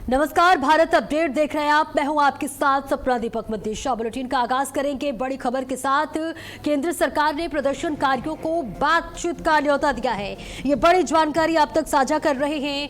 नमस्कार, भारत अपडेट देख रहे हैं आप। मैं हूं आपके साथ सपना दीपक मद्देशा। बुलेटिन का आगाज करेंगे बड़ी खबर के साथ। केंद्र सरकार ने प्रदर्शनकारियों को बातचीत का न्योता दिया है। ये बड़ी जानकारी आप तक साझा कर रहे हैं,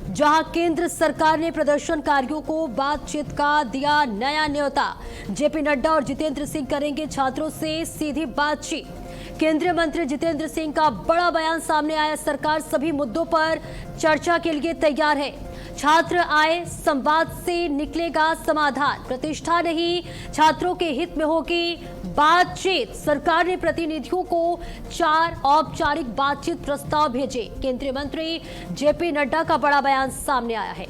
जहां केंद्र सरकार ने प्रदर्शनकारियों को बातचीत का दिया नया न्योता। जेपी नड्डा और जितेंद्र सिंह करेंगे छात्रों से सीधी बातचीत। केंद्रीय मंत्री जितेंद्र सिंह का बड़ा बयान सामने आया। सरकार सभी मुद्दों पर चर्चा के लिए तैयार है। छात्र आए, संवाद से निकलेगा समाधान। प्रतिष्ठा नहीं, छात्रों के हित में होगी बातचीत। सरकार ने प्रतिनिधियों को 4 औपचारिक बातचीत प्रस्ताव भेजे। केंद्रीय मंत्री जेपी नड्डा का बड़ा बयान सामने आया है।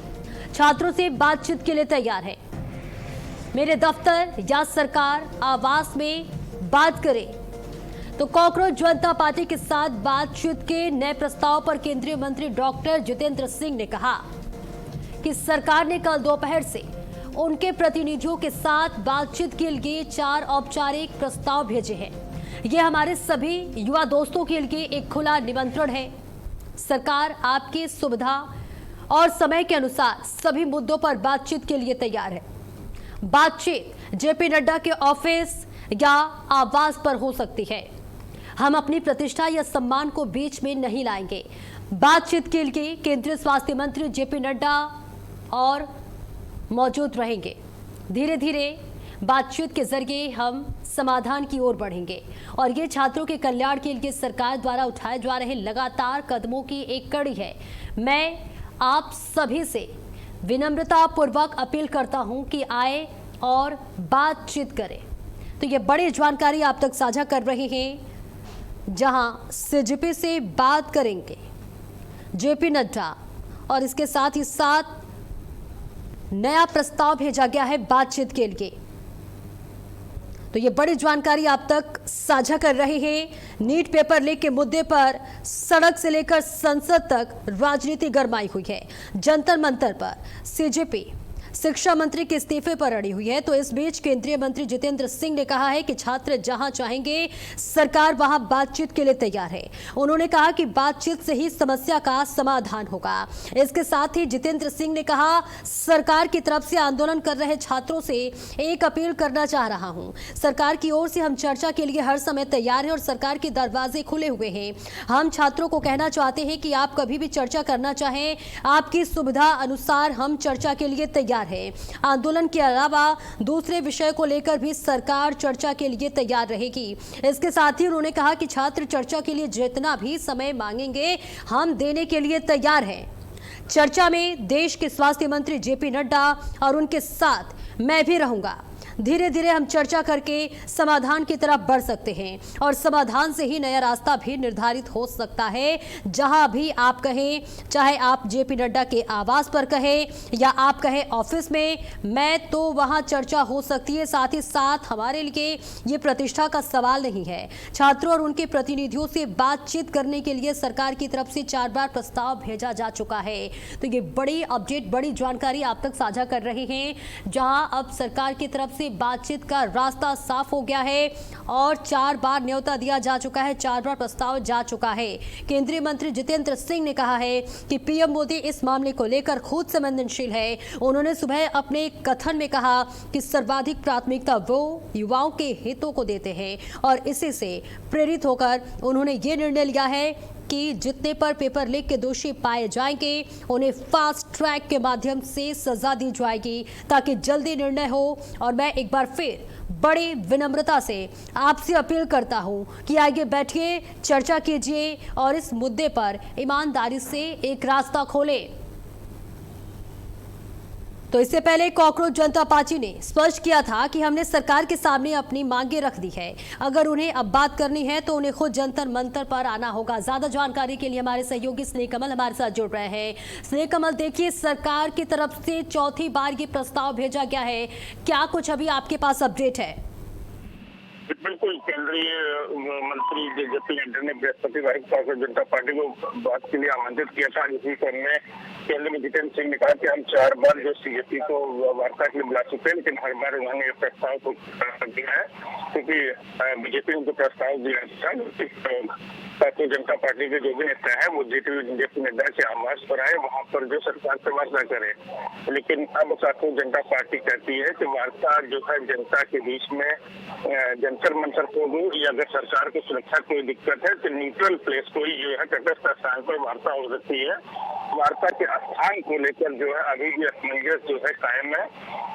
छात्रों से बातचीत के लिए तैयार है। मेरे दफ्तर या सरकार आवास में बात करें। तो कॉकरोच जनता पार्टी के साथ बातचीत के नए प्रस्ताव पर केंद्रीय मंत्री डॉक्टर जितेंद्र सिंह ने कहा कि सरकार ने कल दोपहर से उनके प्रतिनिधियों के साथ बातचीत के लिए 4 औपचारिक प्रस्ताव भेजे हैं। ये हमारे सभी युवा दोस्तों के लिए एक खुला निमंत्रण है। सरकार आपकी सुविधा और समय के अनुसार सभी मुद्दों पर बातचीत के लिए तैयार है। बातचीत जेपी नड्डा के ऑफिस या आवास पर हो सकती है। हम अपनी प्रतिष्ठा या सम्मान को बीच में नहीं लाएंगे। बातचीत के लिए केंद्रीय स्वास्थ्य मंत्री जेपी नड्डा और मौजूद रहेंगे। धीरे धीरे बातचीत के जरिए हम समाधान की ओर बढ़ेंगे और ये छात्रों के कल्याण के लिए सरकार द्वारा उठाए जा रहे लगातार कदमों की एक कड़ी है। मैं आप सभी से विनम्रता पूर्वक अपील करता हूं कि आए और बातचीत करें। तो ये बड़ी जानकारी आप तक साझा कर रहे हैं, जहां सीजीपी से बात करेंगे जेपी नड्डा और इसके साथ ही साथ नया प्रस्ताव भेजा गया है बातचीत के लिए। तो ये बड़ी जानकारी आप तक साझा कर रहे हैं। नीट पेपर लीक के मुद्दे पर सड़क से लेकर संसद तक राजनीति गरमाई हुई है। जंतर मंतर पर सीजेपी शिक्षा मंत्री के इस्तीफे पर अड़ी हुई है। तो इस बीच केंद्रीय मंत्री जितेंद्र सिंह ने कहा है कि छात्र जहां चाहेंगे सरकार वहां बातचीत के लिए तैयार है। उन्होंने कहा कि बातचीत से ही समस्या का समाधान होगा। इसके साथ ही जितेंद्र सिंह ने कहा, सरकार की तरफ से आंदोलन कर रहे छात्रों से एक अपील करना चाह रहा हूं। सरकार की ओर से हम चर्चा के लिए हर समय तैयार हैं और सरकार के दरवाजे खुले हुए हैं। हम छात्रों को कहना चाहते हैं कि आप कभी भी चर्चा करना चाहें, आपकी सुविधा अनुसार हम चर्चा के लिए तैयार है। आंदोलन के अलावा दूसरे विषय को लेकर भी सरकार चर्चा के लिए तैयार रहेगी। इसके साथ ही उन्होंने कहा कि छात्र चर्चा के लिए जितना भी समय मांगेंगे हम देने के लिए तैयार हैं। चर्चा में देश के स्वास्थ्य मंत्री जेपी नड्डा और उनके साथ मैं भी रहूंगा। धीरे धीरे हम चर्चा करके समाधान की तरफ बढ़ सकते हैं और समाधान से ही नया रास्ता भी निर्धारित हो सकता है। जहां भी आप कहें, चाहे आप जेपी नड्डा के आवास पर कहें या आप कहें ऑफिस में, मैं तो वहां चर्चा हो सकती है। साथ ही साथ हमारे लिए ये प्रतिष्ठा का सवाल नहीं है। छात्रों और उनके प्रतिनिधियों से बातचीत करने के लिए सरकार की तरफ से 4 बार प्रस्ताव भेजा जा चुका है। तो ये बड़ी अपडेट, बड़ी जानकारी आप तक साझा कर रहे हैं, जहां अब सरकार की तरफ से बातचीत का रास्ता साफ हो गया है और 4 बार न्योता दिया जा चुका है, 4 बार प्रस्ताव जा चुका है। केंद्रीय मंत्री जितेंद्र सिंह ने कहा है कि पीएम मोदी इस मामले को लेकर खुद संवेदनशील है। उन्होंने सुबह अपने कथन में कहा कि सर्वाधिक प्राथमिकता वो युवाओं के हितों को देते हैं और इसी से प्रेरित होकर उन्होंने ये निर्णय लिया है कि जितने पर पेपर लीक के दोषी पाए जाएंगे उन्हें फास्ट ट्रैक के माध्यम से सजा दी जाएगी ताकि जल्दी निर्णय हो। और मैं एक बार फिर बड़ी विनम्रता से आपसे अपील करता हूं कि आइए बैठिए, चर्चा कीजिए और इस मुद्दे पर ईमानदारी से एक रास्ता खोलें। तो इससे पहले कॉकरोच जनता पार्टी ने स्पष्ट किया था कि हमने सरकार के सामने अपनी मांगे रख दी है। अगर उन्हें अब बात करनी है तो उन्हें खुद जंतर मंतर पर आना होगा। ज्यादा जानकारी के लिए हमारे सहयोगी स्नेह कमल हमारे साथ जुड़ रहे हैं। स्नेह कमल, देखिए, सरकार की तरफ से चौथी बार ये प्रस्ताव भेजा गया है, क्या कुछ अभी आपके पास अपडेट है? बिल्कुल, केंद्रीय मंत्री जेपी नड्डा ने बृहस्पतिवार को कॉकरोच जनता पार्टी को बात के लिए आमंत्रित किया था। इसी क्रम में केंद्रीय मंत्री जितेंद्र सिंह ने कहा कि हम 4 बार जो सीजेपी को वार्ता के लिए बुला चुके हैं, लेकिन हर बार उन्होंने ये प्रस्ताव को कर दिया है, क्योंकि बीजेपी ने उनको प्रस्ताव दिया था। भारतीय जनता पार्टी के जो भी नेता है वो जेपी नड्डा के आवास पर आए, वहां पर जो सरकार से वार्ता करे। लेकिन अब भारतीय जनता पार्टी कहती है कि वार्ता जो है जनता के बीच में जंतर मंतर को हो, या अगर सरकार की सुरक्षा कोई दिक्कत है तो न्यूट्रल प्लेस कोई जो है तटस्थ स्थान पर वार्ता हो सकती है। वार्ता के स्थान को लेकर जो है अभी भी असमंजस जो है कायम है।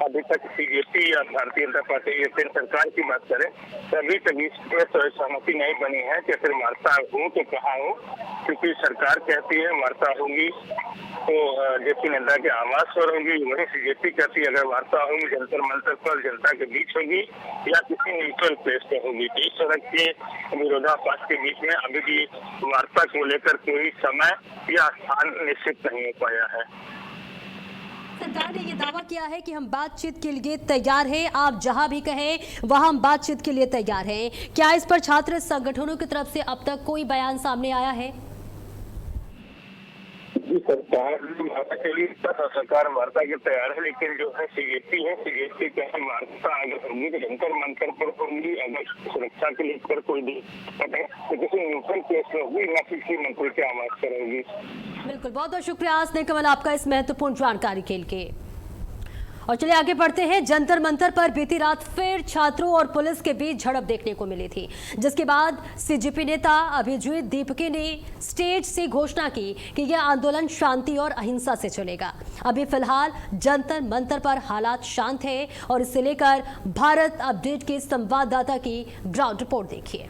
अभी तक सीजेपी या भारतीय जनता पार्टी या केंद्र सरकार की बात करें तो अभी तक इस पर सहमति नहीं बनी है कि फिर वार्ता हो तो कहाँ हो, क्योंकि सरकार कहती है वार्ता होगी तो जेपी नड्डा के आवास पर होगी, वही सीजेपी कहती है अगर वार्ता होगी जंतर मंतर पर जनता के बीच होगी या किसी न्यूट्रल प्लेस पर होगी। तो इस तरह के विरोधाभास के बीच में अभी भी वार्ता को लेकर कोई समय या स्थान निश्चित नहीं हो पाया है। सरकार ने ये दावा किया है कि हम बातचीत के लिए तैयार हैं, आप जहां भी कहें वहां हम बातचीत के लिए तैयार हैं। क्या इस पर छात्र संगठनों की तरफ से अब तक कोई बयान सामने आया है? जी, सरकार वार्ता के तैयार है, लेकिन जो है सीजेपी कहे वार्ता अगर होगी तो जंतर मंतर पर होगी, अगर सुरक्षा के लिए कोई दिक्कत है तो किसी न्यूट्रल प्लेस पर होगी, न किसी मंत्री के आवास पर होगी। बिल्कुल, बहुत बहुत शुक्रिया आसने कमल आपका इस महत्वपूर्ण जानकारी के लिए। और चलिए आगे बढ़ते हैं। जंतर मंतर पर बीती रात फिर छात्रों और पुलिस के बीच झड़प देखने को मिली थी, जिसके बाद सीजेपी नेता अभिजीत दीपके ने स्टेज से घोषणा की कि यह आंदोलन शांति और अहिंसा से चलेगा। अभी फिलहाल जंतर मंतर पर हालात शांत है और इसे लेकर भारत अपडेट के संवाददाता की ग्राउंड रिपोर्ट देखिए।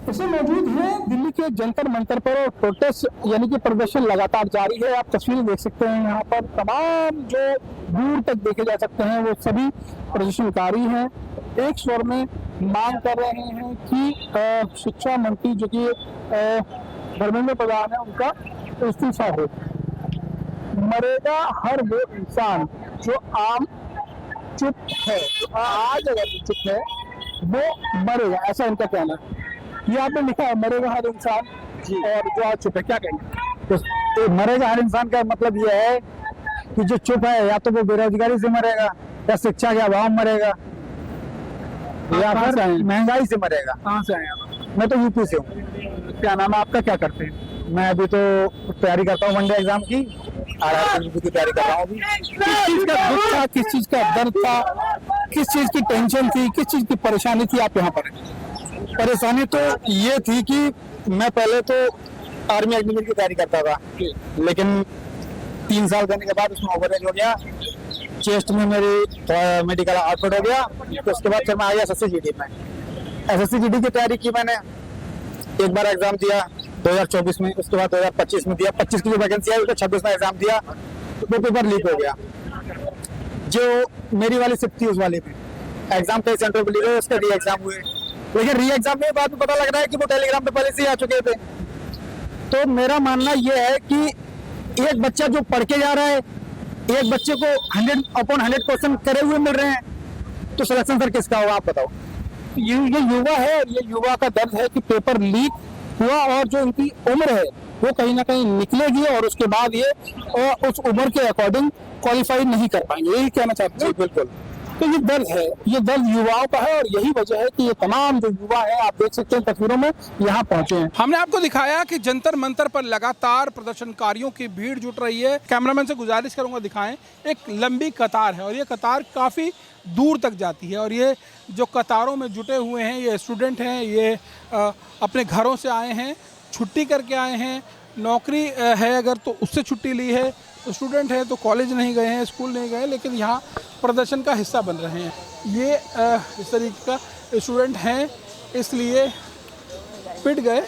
इसे मौजूद है दिल्ली के जंतर मंतर पर और प्रोटेस्ट यानी कि प्रदर्शन लगातार जारी है। आप तस्वीरें देख सकते हैं, यहाँ पर तमाम जो दूर तक देखे जा सकते हैं वो सभी प्रदर्शनकारी हैं, एक स्वर में मांग कर रहे हैं कि शिक्षा मंत्री जो कि धर्मेंद्र प्रधान है उनका इस्तीफा हो। मरेगा हर वो इंसान जो आम चुप है, आज अगर चुप है वो मरेगा, ऐसा इनका कहना है। ये आपने लिखा है मरेगा हर इंसान और जो आज चुप है, क्या कहेंगे? तो मरेगा हर इंसान का मतलब ये है कि जो चुप है या तो वो बेरोजगारी से मरेगा या शिक्षा के अभाव में मरेगा या फिर महंगाई से मरेगा। कहाँ से आए आप? मैं तो यूपी से हूँ। क्या नाम है आपका, क्या करते हैं? मैं अभी तो तैयारी करता हूँ वनडे एग्जाम की, RRB की तैयारी कर रहा हूँ। किस चीज का दुख था, किस चीज का दर्द था, किस चीज की टेंशन थी, किस चीज की परेशानी थी आप यहाँ पर? परेशानी तो ये थी कि मैं पहले तो आर्मी एग्जाम की तैयारी करता था, लेकिन 3 साल करने के बाद उसमें ओवरेज हो गया, चेस्ट में मेरी मेडिकल आउटपुट हो गया। तो उसके बाद फिर मैं आया SSC GD में। SSC GD की तैयारी की मैंने, एक बार एग्जाम दिया 2024 में, उसके बाद 2025 में दिया। 25 की जो वैकेंसी आई उसको 26 में एग्जाम दिया, तो पेपर लीक हो गया। जो मेरी वाली शिफ्ट थी उस वाले में एग्जाम कई सेंटर पर लीक हुए, उसके री एग्जाम हुए, लेकिन री एग्जाम में बाद में पता लग रहा है कि वो टेलीग्राम पे पहले से आ चुके थे। तो मेरा मानना यह है कि एक बच्चा जो पढ़ के जा रहा है, एक बच्चे को 100/100 क्वेश्चन करे हुए मिल रहे हैं, तो सिलेक्शन सर किसका होगा आप बताओ? ये युवा है, ये युवा का दर्द है कि पेपर लीक हुआ और जो इनकी उम्र है वो कहीं ना कहीं निकलेगी और उसके बाद ये उस उम्र के अकॉर्डिंग क्वालिफाई नहीं कर पाएंगे। यही कहना चाहते हैं? बिल्कुल। तो ये दर्द है, ये दर्द युवाओं का है और यही वजह है कि ये तमाम जो युवा है, आप देख सकते हैं तस्वीरों में, यहाँ पहुंचे हैं। हमने आपको दिखाया कि जंतर मंतर पर लगातार प्रदर्शनकारियों की भीड़ जुट रही है। कैमरामैन से गुजारिश करूंगा दिखाएं, एक लंबी कतार है और ये कतार काफ़ी दूर तक जाती है। और ये जो कतारों में जुटे हुए हैं ये स्टूडेंट हैं, ये अपने घरों से आए हैं, छुट्टी करके आए हैं, नौकरी है अगर तो उससे छुट्टी ली है, तो स्टूडेंट है तो कॉलेज नहीं गए हैं, स्कूल नहीं गए, लेकिन यहाँ प्रदर्शन का हिस्सा बन रहे हैं। ये इस तरीके का स्टूडेंट हैं, इसलिए पिट गए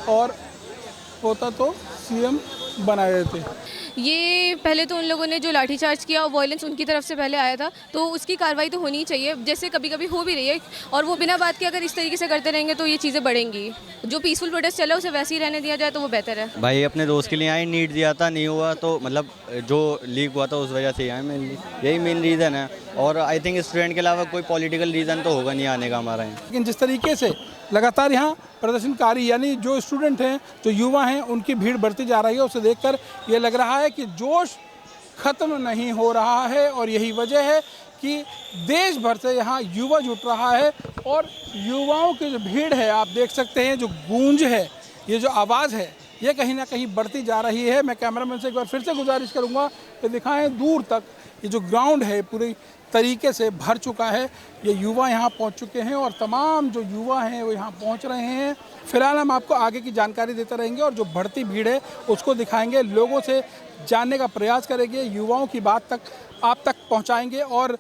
और होता तो CM बनाए देते। ये पहले तो उन लोगों ने जो लाठीचार्ज किया और वायलेंस उनकी तरफ से पहले आया था, तो उसकी कार्रवाई तो होनी ही चाहिए, जैसे कभी कभी हो भी रही है। और वो बिना बात के अगर इस तरीके से करते रहेंगे तो ये चीज़ें बढ़ेंगी। जो पीसफुल प्रोटेस्ट चला उसे वैसे ही रहने दिया जाए तो वो बेहतर है। भाई अपने दोस्त के लिए आए, नीट दिया था नहीं हुआ, तो मतलब जो लीक हुआ था उस वजह से आए मेनली, यही मेन रीज़न है। और आई थिंक स्टूडेंट के अलावा कोई पॉलिटिकल रीज़न तो होगा नहीं आने का हमारा यहाँ। लेकिन जिस तरीके से लगातार यहाँ प्रदर्शनकारी यानी जो स्टूडेंट हैं, जो युवा हैं, उनकी भीड़ बढ़ती जा रही है, उसे देखकर ये लग रहा है है कि जोश खत्म नहीं हो रहा है और यही वजह है कि देश भर से यहाँ युवा जुट रहा है और युवाओं की जो भीड़ है आप देख सकते हैं, जो गूंज है, ये जो आवाज़ है, ये कहीं ना कहीं बढ़ती जा रही है। मैं कैमरामैन से एक बार फिर से गुजारिश करूँगा कि दिखाएं दूर तक ये जो ग्राउंड है पूरी तरीके से भर चुका है। ये युवा यहाँ पहुँच चुके हैं और तमाम जो युवा हैं वो यहाँ पहुँच रहे हैं। फिलहाल हम आपको आगे की जानकारी देते रहेंगे और जो बढ़ती भीड़ है उसको दिखाएंगे, लोगों से जानने का प्रयास करेंगे, युवाओं की बात तक आप तक पहुँचाएंगे और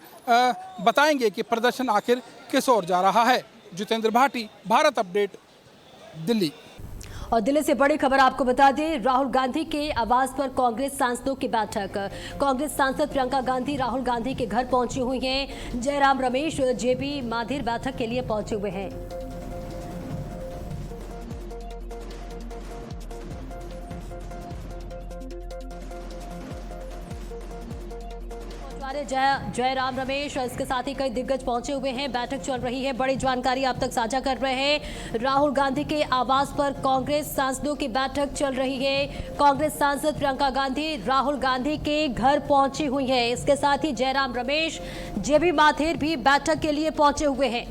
बताएंगे कि प्रदर्शन आखिर किस ओर जा रहा है। जितेंद्र भाटी, भारत अपडेट, दिल्ली। और दिल्ली से बड़ी खबर आपको बता दें, राहुल गांधी के आवास पर कांग्रेस सांसदों की बैठक। कांग्रेस सांसद प्रियंका गांधी राहुल गांधी के घर पहुंची हुई हैं। जयराम रमेश, जेबी माधिर बैठक के लिए पहुंचे हुए हैं। जयराम रमेश, इसके साथ ही कई दिग्गज पहुंचे हुए हैं। बैठक चल रही है, बड़ी जानकारी आप तक साझा कर रहे हैं। राहुल गांधी के आवास पर कांग्रेस सांसदों की बैठक चल रही है। कांग्रेस सांसद प्रियंका गांधी राहुल गांधी के घर पहुंची हुई है। इसके साथ ही जयराम रमेश, जेबी माथिर भी बैठक के लिए पहुंचे हुए हैं।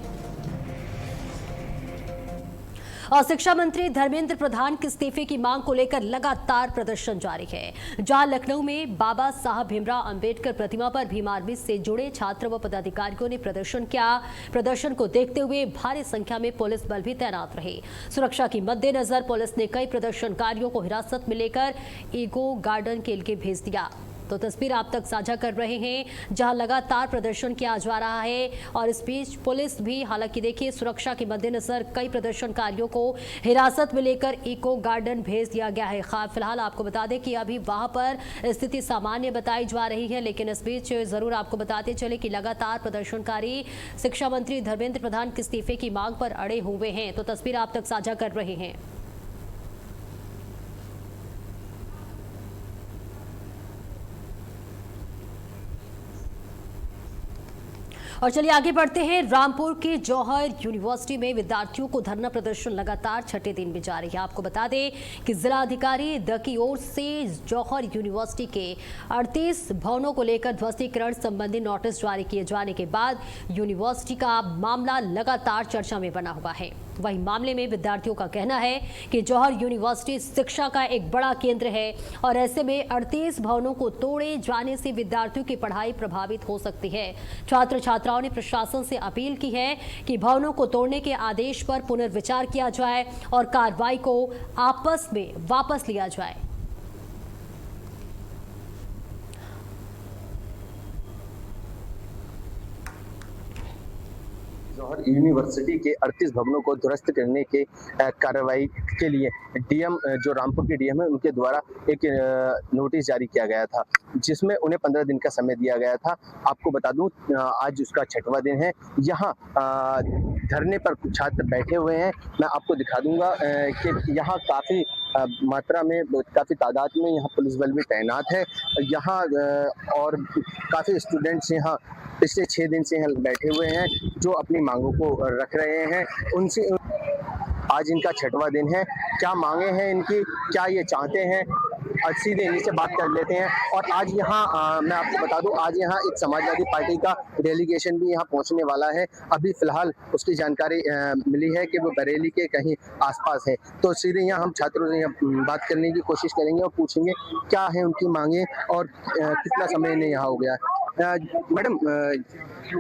और शिक्षा मंत्री धर्मेंद्र प्रधान के इस्तीफे की मांग को लेकर लगातार प्रदर्शन जारी है। जहां लखनऊ में बाबा साहब भीमराव अंबेडकर प्रतिमा पर भीम आर्मी से जुड़े छात्र व पदाधिकारियों ने प्रदर्शन किया। प्रदर्शन को देखते हुए भारी संख्या में पुलिस बल भी तैनात रहे। सुरक्षा के मद्देनजर पुलिस ने कई प्रदर्शनकारियों को हिरासत में लेकर ईको गार्डन के लिए भेज दिया। तो तस्वीर आप तक साझा कर रहे हैं, जहां लगातार प्रदर्शन किया जा रहा है और इस बीच पुलिस भी, हालांकि देखिए, सुरक्षा के मद्देनजर कई प्रदर्शनकारियों को हिरासत में लेकर इको गार्डन भेज दिया गया है। फिलहाल आपको बता दें कि अभी वहां पर स्थिति सामान्य बताई जा रही है, लेकिन इस बीच जरूर आपको बताते चले कि लगातार प्रदर्शनकारी शिक्षा मंत्री धर्मेंद्र प्रधान के इस्तीफे की मांग पर अड़े हुए हैं। तो तस्वीर आप तक साझा कर रहे हैं। और चलिए आगे बढ़ते हैं। रामपुर के जौहर यूनिवर्सिटी में विद्यार्थियों को धरना प्रदर्शन लगातार छठे दिन भी जारी है। आपको बता दें कि जिला अधिकारी द की ओर से जौहर यूनिवर्सिटी के 38 भवनों को लेकर ध्वस्तीकरण संबंधी नोटिस जारी किए जाने के बाद यूनिवर्सिटी का मामला लगातार चर्चा में बना हुआ है। वही मामले में विद्यार्थियों का कहना है कि जौहर यूनिवर्सिटी शिक्षा का एक बड़ा केंद्र है और ऐसे में 38 भवनों को तोड़े जाने से विद्यार्थियों की पढ़ाई प्रभावित हो सकती है। छात्र छात्राओं ने प्रशासन से अपील की है कि भवनों को तोड़ने के आदेश पर पुनर्विचार किया जाए और कार्रवाई को आपस में वापस लिया जाए। जौहर यूनिवर्सिटी के 38 भवनों को ध्वस्त करने के कार्रवाई के लिए डीएम, जो रामपुर के डीएम है, उनके द्वारा एक नोटिस जारी किया गया था, जिसमें उन्हें 15 दिन का समय दिया गया था। आपको बता दूं, आज उसका 6वां दिन है। यहाँ धरने पर कुछ छात्र बैठे हुए हैं। मैं आपको दिखा दूंगा कि यहाँ काफ़ी मात्रा में, काफ़ी तादाद में यहाँ पुलिस बल भी तैनात है। यहाँ और काफ़ी स्टूडेंट्स यहाँ पिछले 6 दिन से यहाँ बैठे हुए हैं, जो अपनी मांगों को रख रहे हैं। उनसे आज इनका 6वां दिन है। क्या मांगे हैं इनकी, क्या ये चाहते हैं, आज सीधे इन्हीं से बात कर लेते हैं। और आज यहाँ मैं आपको बता दूं, आज यहाँ एक समाजवादी पार्टी का डेलीगेशन भी यहाँ पहुँचने वाला है। अभी फिलहाल उसकी जानकारी मिली है कि वो बरेली के कहीं आसपास है। तो सीधे यहाँ हम छात्रों से बात करने की कोशिश करेंगे और पूछेंगे क्या है उनकी मांगे और कितना समय इन्हें यहाँ हो गया। मैडम,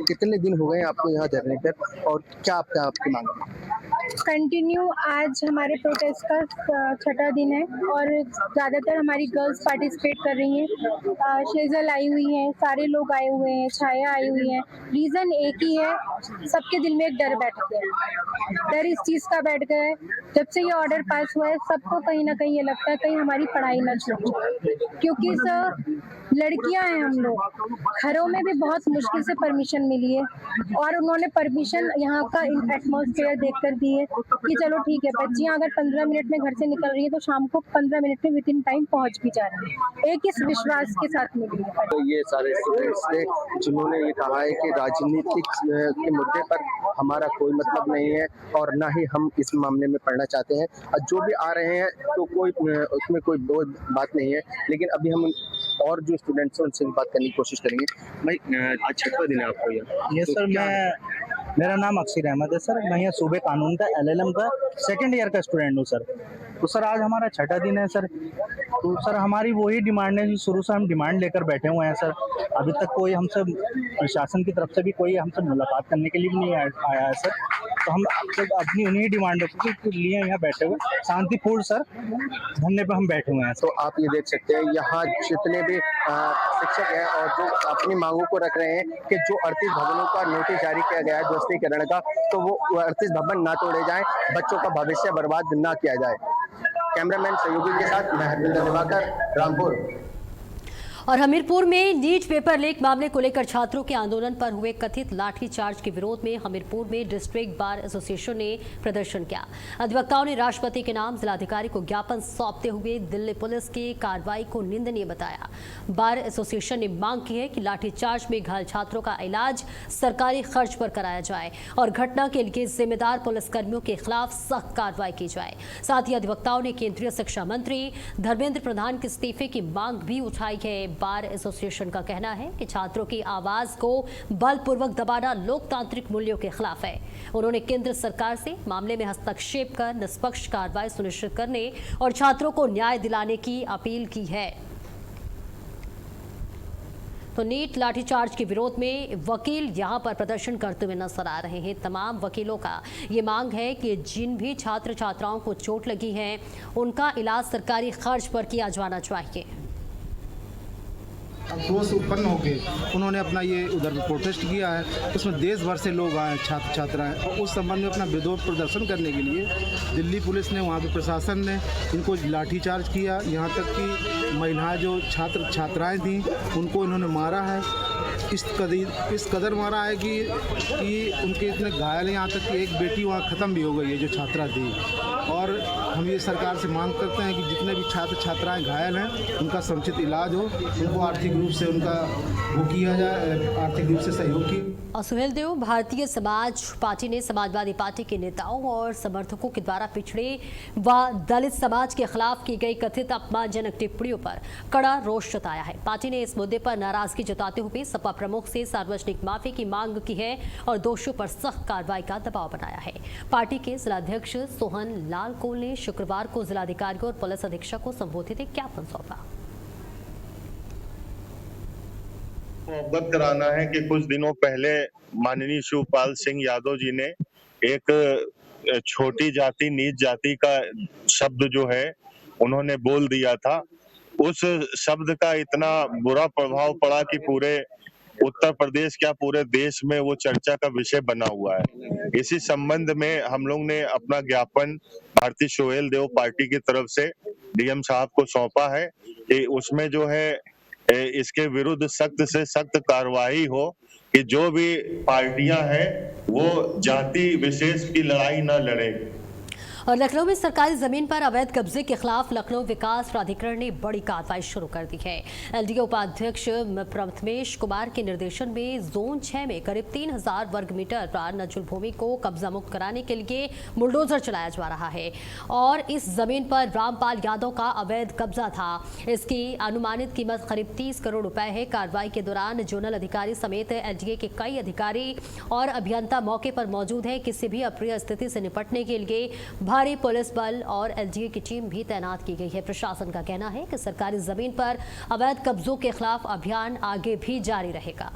कितने दिन हो गए आपको यहाँ धरने पर और क्या आपकी मांग है? कंटिन्यू आज हमारे प्रोटेस्ट का 6वां दिन है और ज़्यादातर हमारी गर्ल्स पार्टिसिपेट कर रही हैं। शेजल आई हुई हैं, सारे लोग आए हुए हैं, छाया आई हुई हैं। रीज़न एक ही है, सबके दिल में एक डर बैठ गया है। डर इस चीज़ का बैठ गया है, जब से ये ऑर्डर पास हुआ है सबको कहीं ना कहीं ये लगता है कहीं हमारी पढ़ाई ना छूट जाए, क्योंकि सर लड़कियां हैं हम लोग, घरों में भी बहुत मुश्किल से परमिशन मिली है और उन्होंने परमिशन यहाँ का एटमॉस्फेयर देखकर दी है। है कि चलो ठीक है, बच्चियां अगर 15 मिनट में घर से निकल रही है तो शाम को 15 मिनट में विद इन टाइम पहुंच भी जा रही है। एक इस विश्वास के साथ मिली है। तो ये सारे स्टूडेंट्स थे जिन्होंने ये कहा है कि राजनीतिक के मुद्दे पर हमारा कोई मतलब नहीं है और ना ही हम इस मामले में पढ़ना चाहते हैं। और जो भी आ रहे हैं तो कोई उसमें कोई बात नहीं है, लेकिन अभी हम और जो स्टूडेंट्स हैं उनसे भी बात करने की कोशिश करेंगे। भाई आज छठवां दिन है आपको ये तो सर मेरा नाम अक्षर अहमद है सर। मैं यहाँ सूबे कानून का LLM का 2nd ईयर का स्टूडेंट हूँ सर। तो सर आज हमारा छठा दिन है सर। तो सर हमारी वही डिमांड है जो शुरू से हम डिमांड लेकर बैठे हुए हैं सर। अभी तक कोई हमसे प्रशासन की तरफ से भी कोई हमसे मुलाकात करने के लिए भी नहीं आया है सर। तो हम अपनी उन्हीं डिमांडों के लिए यहाँ बैठे हुए शांतिपूर्ण सर धरने पर हम बैठे हुए हैं। तो आप ये देख सकते हैं यहाँ जितने भी शिक्षक हैं और जो अपनी मांगों को रख रहे हैं कि जो 38 भवनों का नोटिस जारी किया गया है ध्वस्तीकरण का, तो वो 38 भवन ना तोड़े जाएं, बच्चों का भविष्य बर्बाद ना किया जाए। कैमरामैन सहयोगी के साथ मैं हरविंदर दिवाकर, रामपुर। और हमीरपुर में नीट पेपर लीक मामले को लेकर छात्रों के आंदोलन पर हुए कथित लाठीचार्ज के विरोध में हमीरपुर में डिस्ट्रिक्ट बार एसोसिएशन ने प्रदर्शन किया। अधिवक्ताओं ने राष्ट्रपति के नाम जिलाधिकारी को ज्ञापन सौंपते हुए दिल्ली पुलिस की कार्रवाई को निंदनीय बताया। बार एसोसिएशन ने मांग की है कि लाठीचार्ज में घायल छात्रों का इलाज सरकारी खर्च पर कराया जाए और घटना के लिए जिम्मेदार पुलिसकर्मियों के खिलाफ सख्त कार्रवाई की जाए। साथ ही अधिवक्ताओं ने केंद्रीय शिक्षा मंत्री धर्मेंद्र प्रधान के इस्तीफे की मांग भी उठाई है। बार एसोसिएशन का कहना है कि छात्रों की आवाज को बलपूर्वक दबाना लोकतांत्रिक मूल्यों के खिलाफ है। उन्होंने केंद्र सरकार से मामले में हस्तक्षेप कर निष्पक्ष कार्रवाई सुनिश्चित करने और छात्रों को न्याय दिलाने की अपील की है। तो नीट लाठीचार्ज के विरोध में वकील यहां पर प्रदर्शन करते हुए नजर आ रहे हैं। तमाम वकीलों का ये मांग है कि जिन भी छात्र छात्राओं को चोट लगी है उनका इलाज सरकारी खर्च पर किया जाना चाहिए। आक्रोश उत्पन्न होकर उन्होंने अपना ये उधर प्रोटेस्ट किया है। उसमें देश भर से लोग आए, छात्र छात्राएं, और उस संबंध में अपना विरोध प्रदर्शन करने के लिए दिल्ली पुलिस ने, वहाँ के प्रशासन ने इनको लाठीचार्ज किया। यहाँ तक कि महिलाएं जो छात्र छात्राएं थीं उनको इन्होंने मारा है। इस कदर मारा है कि उनके इतने घायल हैं, यहाँ तक कि एक बेटी वहाँ ख़त्म भी हो गई है जो छात्रा थी। और हम ये सरकार से मांग करते हैं कि जितने भी छात्र छात्राएं घायल हैं उनका समुचित इलाज हो, उनको आर्थिक रूप से उनका वो किया जाए, आर्थिक रूप से सहयोग की। और सुहेल देव, भारतीय समाज पार्टी ने समाजवादी पार्टी के नेताओं और समर्थकों के द्वारा पिछड़े व दलित समाज के खिलाफ की गई कथित अपमानजनक टिप्पणियों पर कड़ा रोष जताया है। पार्टी ने इस मुद्दे पर नाराजगी जताते हुए सपा प्रमुख से सार्वजनिक माफी की मांग की है और दोषियों पर सख्त कार्रवाई का दबाव बनाया है। पार्टी के जिलाध्यक्ष सोहन लाल कोल ने शुक्रवार को जिलाधिकारियों और पुलिस अधीक्षक को संबोधित एक ज्ञापन सौंपा। अवगत कराना है कि कुछ दिनों पहले माननीय शिवपाल सिंह यादव जी ने एक छोटी जाति नीच जाति का शब्द जो है उन्होंने बोल दिया था। उस शब्द का इतना बुरा प्रभाव पड़ा कि पूरे उत्तर प्रदेश क्या पूरे देश में वो चर्चा का विषय बना हुआ है। इसी संबंध में हम लोग ने अपना ज्ञापन भारती सोहेल देव पार्टी की तरफ से डीएम साहब को सौंपा है कि उसमें जो है इसके विरुद्ध सख्त से सख्त कार्रवाई हो कि जो भी पार्टियां हैं वो जाति विशेष की लड़ाई न लड़े। और लखनऊ में सरकारी जमीन पर अवैध कब्जे के खिलाफ लखनऊ विकास प्राधिकरण ने बड़ी कार्रवाई शुरू कर दी है। एलडीए उपाध्यक्ष प्रथमेश कुमार के निर्देशन में जोन 6 में करीब 3000 वर्ग मीटर पर नजुल भूमि को कब्जा मुक्त कराने के लिए बुलडोजर चलाया जा रहा है और इस जमीन पर रामपाल यादव का अवैध कब्जा था। इसकी अनुमानित कीमत करीब 30 करोड़ रुपए है। कार्रवाई के दौरान जोनल अधिकारी समेत एलडीए के कई अधिकारी और अभियंता मौके पर मौजूद हैं। किसी भी अप्रिय स्थिति से निपटने के लिए भारी पुलिस बल और एलडीए की टीम भी तैनात की गई है। प्रशासन का कहना है कि सरकारी जमीन पर अवैध कब्जों के खिलाफ अभियान आगे भी जारी रहेगा।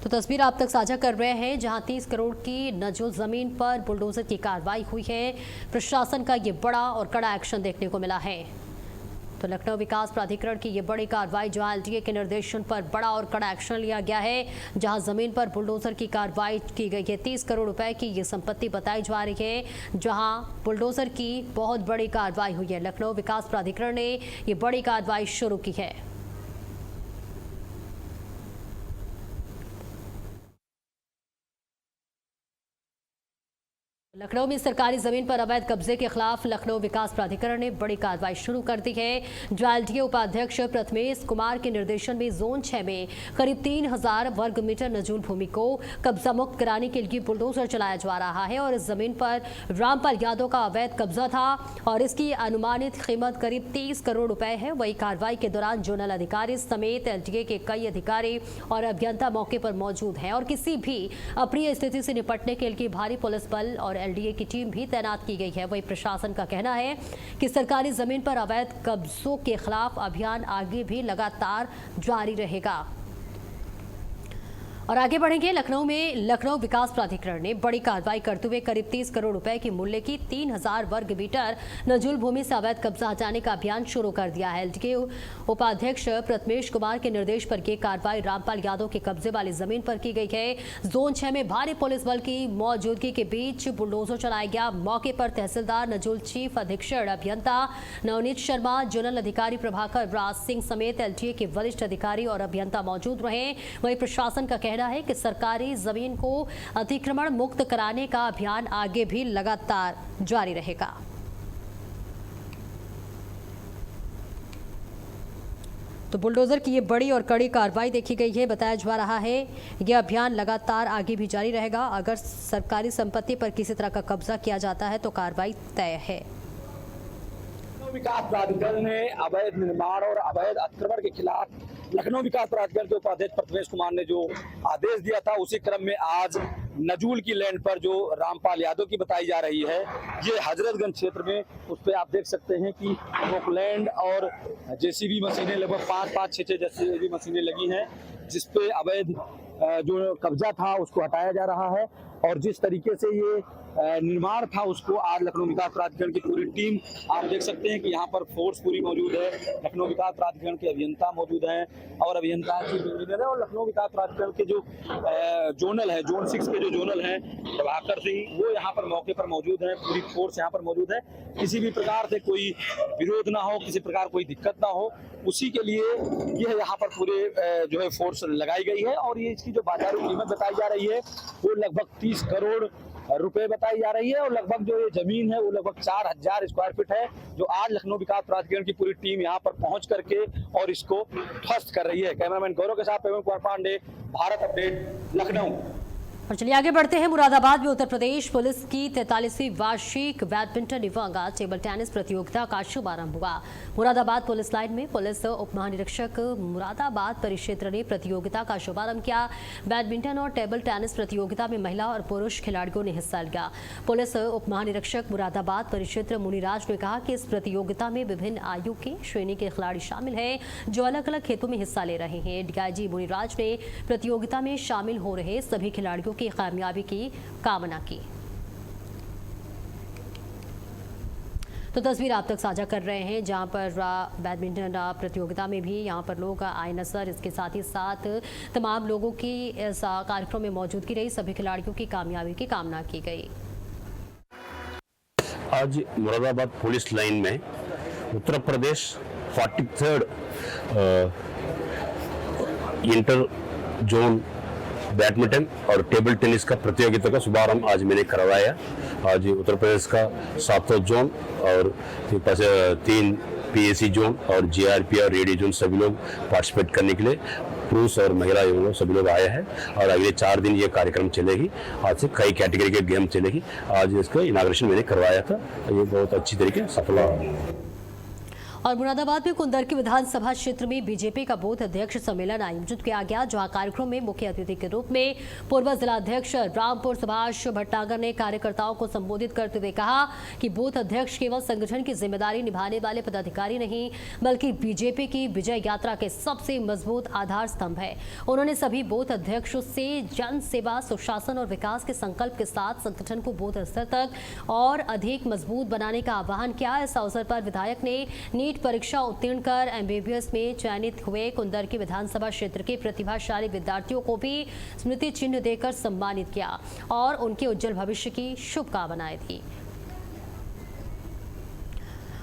तो तस्वीर आप तक साझा कर रहे हैं जहां 30 करोड़ की नजो जमीन पर बुलडोजर की कार्रवाई हुई है। प्रशासन का ये बड़ा और कड़ा एक्शन देखने को मिला है। तो लखनऊ विकास प्राधिकरण की ये बड़ी कार्रवाई, जहां एलडीए के निर्देशन पर बड़ा और कड़ा एक्शन लिया गया है, जहां जमीन पर बुलडोजर की कार्रवाई की गई है। 30 करोड़ रुपए की ये संपत्ति बताई जा रही है, जहां बुलडोजर की बहुत बड़ी कार्रवाई हुई है। लखनऊ विकास प्राधिकरण ने ये बड़ी कार्रवाई शुरू की है। लखनऊ में सरकारी जमीन पर अवैध कब्जे के खिलाफ लखनऊ विकास प्राधिकरण ने बड़ी कार्रवाई शुरू कर दी है। एलडीए उपाध्यक्ष प्रथमेश कुमार के निर्देशन में जोन 6 में करीब 3000 वर्ग मीटर नजूल भूमि को कब्जा मुक्त कराने के लिए बुलडोजर चलाया जा रहा है और इस जमीन पर रामपाल यादव का अवैध कब्जा था और इसकी अनुमानित कीमत करीब 30 करोड़ रुपए है। वही कार्रवाई के दौरान जोनल अधिकारी समेत एलडीए के कई अधिकारी और अभियंता मौके पर मौजूद हैं और किसी भी अप्रिय स्थिति से निपटने के लिए भारी पुलिस बल और एलडीए की टीम भी तैनात की गई है। वही प्रशासन का कहना है कि सरकारी जमीन पर अवैध कब्जों के खिलाफ अभियान आगे भी लगातार जारी रहेगा। और आगे बढ़ेंगे। लखनऊ में लखनऊ विकास प्राधिकरण ने बड़ी कार्रवाई करते हुए करीब 30 करोड़ रुपए की मूल्य की 3000 वर्ग मीटर नजूल भूमि से अवैध कब्जा हटाने का अभियान शुरू कर दिया है। एलडीए उपाध्यक्ष प्रथमेश कुमार के निर्देश पर यह कार्रवाई रामपाल यादव के कब्जे वाली जमीन पर की गई है। जोन 6 में भारी पुलिस बल की मौजूदगी के बीच बुलडोजर चलाया गया। मौके पर तहसीलदार नजूल, चीफ अधीक्षक अभियंता नवनीत शर्मा, जोनल अधिकारी प्रभाकर राज सिंह समेत एलडीए के वरिष्ठ अधिकारी और अभियंता मौजूद रहे। वहीं प्रशासन का कहना है कि सरकारी जमीन को अतिक्रमण मुक्त कराने का अभियान आगे भी लगातार जारी रहेगा। तो बुलडोजर की ये बड़ी और कड़ी कार्रवाई देखी गई है। बताया जा रहा है यह अभियान लगातार आगे भी जारी रहेगा। अगर सरकारी संपत्ति पर किसी तरह का कब्जा किया जाता है तो कार्रवाई तय है। विकास प्राधिकरण ने अवैध निर्माण और अवैध अतिक्रमण के खिलाफ लखनऊ विकास प्राधिकरण के उपाध्यक्ष प्रथमेश कुमार ने जो आदेश दिया था, उसी क्रम में आज नजूल की लैंड पर जो रामपाल यादव की बताई जा रही है, ये हजरतगंज क्षेत्र में, उस पर आप देख सकते हैं कि रोकलैंड और जेसीबी मशीनें लगभग 5-6 जेसीबी मशीनें लगी हैं, जिसपे अवैध जो कब्जा था उसको हटाया जा रहा है। और जिस तरीके से ये निर्माण था उसको आज लखनऊ विकास प्राधिकरण की पूरी टीम, आप देख सकते हैं कि यहाँ पर फोर्स पूरी मौजूद है। लखनऊ विकास प्राधिकरण के अभियंता मौजूद हैं और अभियंता चीफ इंजीनियर है और लखनऊ विकास प्राधिकरण के जो जोनल है, जोन 6 के जो जोनल हैं प्रभाकर सिंह, वो यहाँ पर मौके पर मौजूद है। पूरी फोर्स यहाँ पर मौजूद है। किसी भी प्रकार से कोई विरोध ना हो, किसी प्रकार कोई दिक्कत ना हो, उसी के लिए यह यहाँ पर पूरे जो है फोर्स लगाई गई है। और ये इसकी जो बाजारी कीमत बताई जा रही है वो लगभग 30 करोड़ रुपए बताई जा रही है और लगभग जो ये जमीन है वो लगभग 4000 स्क्वायर फीट है, जो आज लखनऊ विकास प्राधिकरण की पूरी टीम यहाँ पर पहुंच करके और इसको ध्वस्त कर रही है। कैमरामैन गौरव के साथ पेमन कुमार पांडे, भारत अपडेट, लखनऊ। और चलिए आगे बढ़ते हैं। मुरादाबाद में उत्तर प्रदेश पुलिस की 43वीं वार्षिक बैडमिंटन दिव्यांगा टेबल टेनिस प्रतियोगिता का शुभारंभ हुआ। मुरादाबाद पुलिस लाइन में पुलिस उप महानिरीक्षक मुरादाबाद परिक्षेत्र ने प्रतियोगिता का शुभारंभ किया। बैडमिंटन और टेबल टेनिस प्रतियोगिता में महिला और पुरुष खिलाड़ियों ने हिस्सा लिया। पुलिस उप महानिरीक्षक मुरादाबाद परिक्षेत्र मुनिराज ने कहा कि इस प्रतियोगिता में विभिन्न आयु के श्रेणी के खिलाड़ी शामिल हैं, जो अलग अलग खेतों में हिस्सा ले रहे हैं। डीआईजी मुनिराज ने प्रतियोगिता में शामिल हो रहे सभी खिलाड़ियों की कामयाबी की कामना की। तो तस्वीर आप तक साझा कर रहे हैं, जहां पर बैडमिंटन प्रतियोगिता में भी यहां पर लोग आए नजर। इसके साथ ही साथ तमाम लोगों की इस कार्यक्रम में मौजूदगी रही। सभी खिलाड़ियों की कामयाबी की कामना की गई। आज मुरादाबाद पुलिस लाइन में Uttar Pradesh 43rd inter zone badminton और टेबल टेनिस का प्रतियोगिता का शुभारंभ आज मैंने करवाया। आज उत्तर प्रदेश का 7वां जोन और 3 पीएसी जोन और जीआरपी और रेडी जोन सभी लोग पार्टिसिपेट करने के लिए पुरुष और महिला लोग सभी लोग आए हैं और अगले 4 दिन ये कार्यक्रम चलेगी। आज से कई कैटेगरी के गेम चलेगी। आज इसका इनाग्रेशन मैंने करवाया था, ये बहुत अच्छी तरीके से सफल हुआ। और मुरादाबाद में कुंदरकी विधानसभा क्षेत्र में बीजेपी का बूथ अध्यक्ष सम्मेलन आयोजित किया गया, जहां कार्यक्रम में मुख्य अतिथि के रूप में पूर्व जिलाध्यक्ष रामपुर सुभाष भट्टागर ने कार्यकर्ताओं को संबोधित करते हुए कहा कि बूथ अध्यक्ष केवल संगठन की जिम्मेदारी निभाने वाले पदाधिकारी नहीं, बल्कि बीजेपी की विजय यात्रा के सबसे मजबूत आधार स्तंभ है। उन्होंने सभी बूथ अध्यक्षों से जन सेवा, सुशासन और विकास के संकल्प के साथ संगठन को बूथ स्तर तक और अधिक मजबूत बनाने का आह्वान किया। इस अवसर पर विधायक ने नीट नीट परीक्षा उत्तीर्ण कर MBBS में चयनित हुए कुंदरकी विधानसभा क्षेत्र के प्रतिभाशाली विद्यार्थियों को भी स्मृति चिन्ह देकर सम्मानित किया और उनके उज्जवल भविष्य की शुभकामनाएं दी।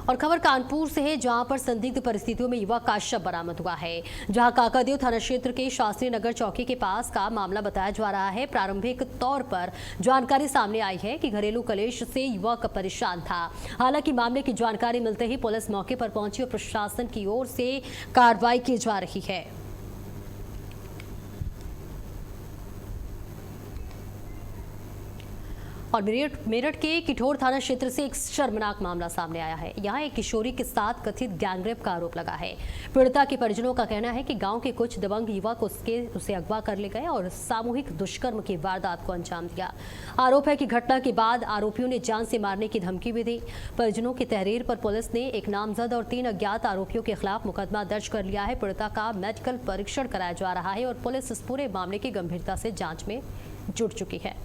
और खबर कानपुर से है, जहां पर संदिग्ध परिस्थितियों में युवक का शव बरामद हुआ है। जहां काकादेव थाना क्षेत्र के शास्त्री नगर चौकी के पास का मामला बताया जा रहा है। प्रारंभिक तौर पर जानकारी सामने आई है कि घरेलू कलेश से युवक परेशान था। हालांकि मामले की जानकारी मिलते ही पुलिस मौके पर पहुंची और प्रशासन की ओर से कार्रवाई की जा रही है। और मेरठ के किठौर थाना क्षेत्र से एक शर्मनाक मामला सामने आया है। यहां एक किशोरी के साथ कथित गैंगरेप का आरोप लगा है। पीड़िता के परिजनों का कहना है कि गांव के कुछ दबंग युवक उसे अगवा कर ले गए और सामूहिक दुष्कर्म की वारदात को अंजाम दिया। आरोप है कि घटना के बाद आरोपियों ने जान से मारने की धमकी भी दी। परिजनों की तहरीर पर पुलिस ने एक नामजद और 3 अज्ञात आरोपियों के खिलाफ मुकदमा दर्ज कर लिया है। पीड़िता का मेडिकल परीक्षण कराया जा रहा है और पुलिस इस पूरे मामले की गंभीरता से जांच में जुट चुकी है।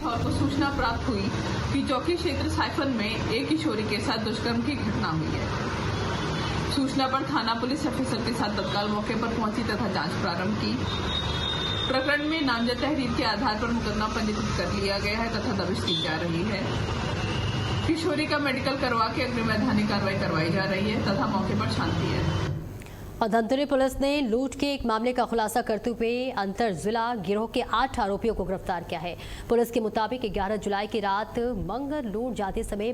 और को सूचना प्राप्त हुई कि चौकी क्षेत्र साइफन में एक किशोरी के साथ दुष्कर्म की घटना हुई है। सूचना पर थाना पुलिस ऑफिसर के साथ तत्काल मौके पर पहुंची तथा जांच प्रारंभ की। प्रकरण में नामजद तहरीर के आधार पर मुकदमा पंजीकृत कर लिया गया है तथा दबिश की जा रही है। किशोरी का मेडिकल करवा के अग्रिम वैधानिक कार्रवाई करवाई जा रही है तथा मौके पर शांति है। और धमतरी पुलिस ने लूट के एक मामले का खुलासा करते हुए अंतर जिला गिरोह के 8 आरोपियों को गिरफ्तार किया है। पुलिस के मुताबिक 11 जुलाई की रात मंगर लूट जाते समय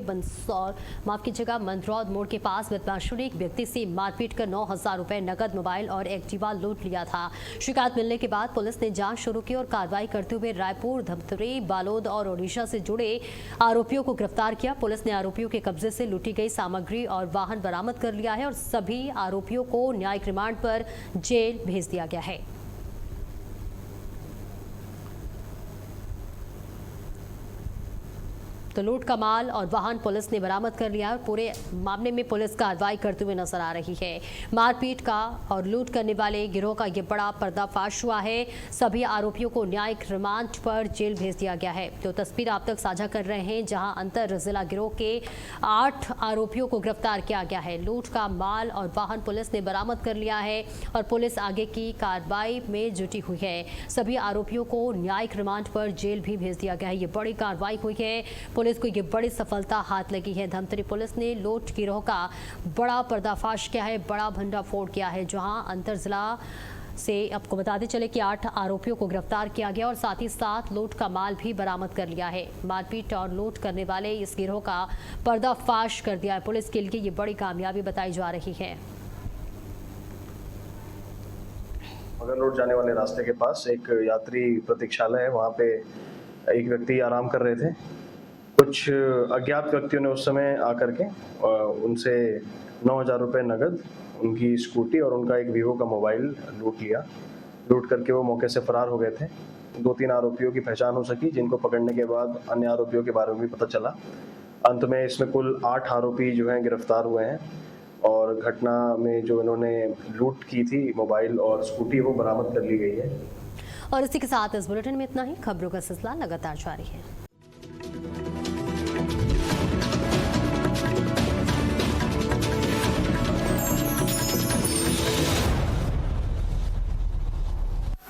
मंदरौद मोड़ के पास बदमाशों ने एक व्यक्ति से मारपीट कर 9,000 रुपए नकद, मोबाइल और एक्टिवा लूट लिया था। शिकायत मिलने के बाद पुलिस ने जांच शुरू की और कार्रवाई करते हुए रायपुर, धमतरी, बालोद और ओडिशा से जुड़े आरोपियों को गिरफ्तार किया। पुलिस ने आरोपियों के कब्जे से लूटी गई सामग्री और वाहन बरामद कर लिया है और सभी आरोपियों को न्यायिक रिमांड पर जेल भेज दिया गया है। तो लूट का माल और वाहन पुलिस ने बरामद कर लिया और पूरे मामले में पुलिस कार्रवाई करते हुए नजर आ रही है। मारपीट का और लूट करने वाले गिरोह का ये बड़ा पर्दाफाश हुआ है। सभी आरोपियों को न्यायिक रिमांड पर जेल भेज दिया गया है। तो तस्वीर आप तक साझा कर रहे हैं, जहां अंतर जिला गिरोह के 8 आरोपियों को गिरफ्तार किया गया है। लूट का माल और वाहन पुलिस ने बरामद कर लिया है और पुलिस आगे की कार्रवाई में जुटी हुई है। सभी आरोपियों को न्यायिक रिमांड पर जेल भी भेज दिया गया है। ये बड़ी कार्रवाई हुई है। पुलिस को ये बड़ी सफलता हाथ लगी है। धमतरी पुलिस ने लूट गिरोह का बड़ा पर्दाफाश किया है, बड़ा भंडाफोड़ किया है, जहां अंतर जिला से आपको बताते चले कि 8 आरोपियों को गिरफ्तार किया गया और साथ ही साथ लूट का माल भी बरामद कर लिया है। मारपीट और लूट करने वाले इस गिरोह का पर्दाफाश कर दिया है। पुलिस के लिए ये बड़ी कामयाबी बताई जा रही है। मगर रोड जाने वाले रास्ते के पास एक यात्री प्रतीक्षालय है, वहाँ पे एक व्यक्ति आराम कर रहे थे। कुछ अज्ञात व्यक्तियों ने उस समय आकर के उनसे 9,000 रुपये नगद, उनकी स्कूटी और उनका एक वीवो का मोबाइल लूट लिया। लूट करके वो मौके से फरार हो गए थे। 2-3 आरोपियों की पहचान हो सकी, जिनको पकड़ने के बाद अन्य आरोपियों के बारे में भी पता चला। अंत में इसमें कुल 8 आरोपी जो हैं गिरफ्तार हुए हैं और घटना में जो इन्होंने लूट की थी मोबाइल और स्कूटी, वो बरामद कर ली गई है। और इसी के साथ इस बुलेटिन में इतना ही। खबरों का सिलसिला लगातार जारी है।